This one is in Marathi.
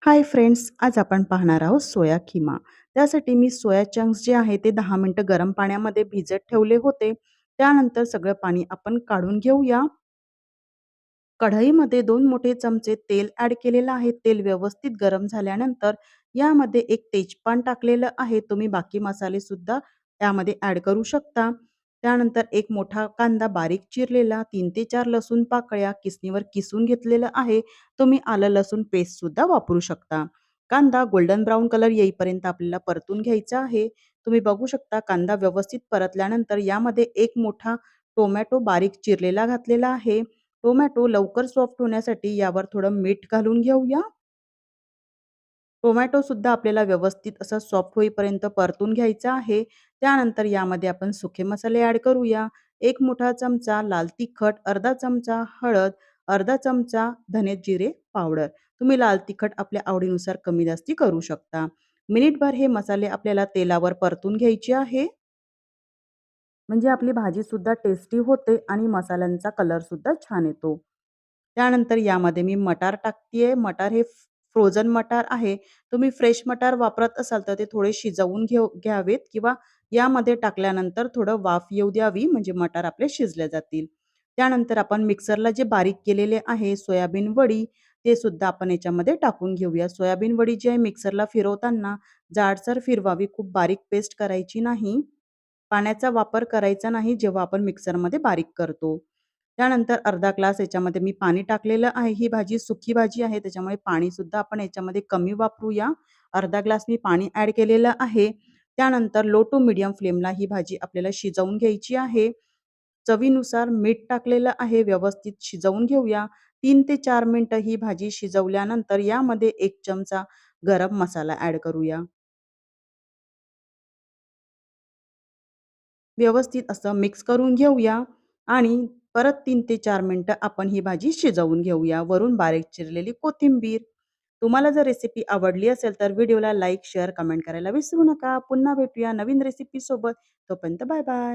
हाय फ्रेंड्स, आज आपण पाहणार आहोत सोया खिमा. त्यासाठी मी सोया चंक्स जे आहे ते 10 मिनिटं गरम पाण्यामध्ये भिजत ठेवले होते. त्यानंतर सगळं पाणी आपण काढून घेऊया. कढईमध्ये 2 मोठे चमचे तेल ॲड केलेलं आहे. तेल व्यवस्थित गरम झाल्यानंतर यामध्ये एक तेजपान टाकलेलं आहे. तुम्ही बाकी मसालेसुद्धा यामध्ये ॲड करू शकता. त्यानंतर एक मोठा कांदा बारीक चिरलेला, 3 ते 4 लसूण पाकळ्या किसणीवर किसून घेतलेलं आहे. तुम्ही आलं लसूण पेस्टसुद्धा वापरू शकता. कांदा गोल्डन ब्राउन कलर येईपर्यंत आपल्याला परतून घ्यायचा आहे. तुम्ही बघू शकता कांदा व्यवस्थित परतल्यानंतर यामध्ये एक मोठा टोमॅटो बारीक चिरलेला घातलेला आहे. टोमॅटो लवकर सॉफ्ट होण्यासाठी यावर थोडं मीठ घालून घेऊया. टोमॅटोसुद्धा आपल्याला व्यवस्थित असा सॉफ्ट होईपर्यंत परतून घ्यायचा आहे. त्यानंतर यामध्ये आपण सुखे मसाले ॲड करूया. 1 मोठा चमचा लाल तिखट, अर्धा चमचा हळद, अर्धा चमचा धने जिरे पावडर. तुम्ही लाल तिखट आपल्या आवडीनुसार कमी जास्ती करू शकता. मिनिटभर हे मसाले आपल्याला तेलावर परतून घ्यायचे आहे. म्हणजे आपली भाजीसुद्धा टेस्टी होते आणि मसाल्यांचा कलरसुद्धा छान येतो. त्यानंतर यामध्ये मी मटार टाकतीये. मटार हे फ्रोझन मटार आहे. तुम्ही फ्रेश मटार वापरत असाल तर ते थोडे शिजवून घ्यावेत किंवा यामध्ये टाकल्यानंतर थोडं वाफ येऊ द्यावी म्हणजे मटार आपले शिजले जातील. त्यानंतर आपण मिक्सरला जे बारीक केलेले आहे सोयाबीन वडी ते सुद्धा आपण याच्यामध्ये टाकून घेऊया. सोयाबीन वडी जी आहे मिक्सरला फिरवताना जाडसर फिरवावी, खूप बारीक पेस्ट करायची नाही. पाण्याचा वापर करायचा नाही जेव्हा आपण मिक्सरमध्ये बारीक करतो. त्यानंतर अर्धा ग्लास याच्यामध्ये मी पाणी टाकलेलं आहे. ही भाजी सुकी भाजी आहे त्याच्यामुळे पाणीसुद्धा आपण याच्यामध्ये कमी वापरूया. अर्धा ग्लास मी पाणी ॲड केलेलं आहे. त्यानंतर लो टू मीडियम फ्लेमला ही भाजी आपल्याला शिजवून घ्यायची आहे. चवीनुसार मीठ टाकलेलं आहे. व्यवस्थित शिजवून घेऊया. 3 ते 4 मिनिटं ही भाजी शिजवल्यानंतर यामध्ये 1 चमचा गरम मसाला ॲड करूया. व्यवस्थित असं मिक्स करून घेऊया आणि परत 3 ते 4 मिनिटं आपण ही भाजी शिजवून घेऊया. वरून बारीक चिरलेली कोथिंबीर. तुम्हाला जर रेसिपी आवडली असेल तर व्हिडिओला लाईक, शेअर, कमेंट करायला विसरू नका. पुन्हा भेटूया नवीन रेसिपीसोबत. तोपर्यंत बाय बाय.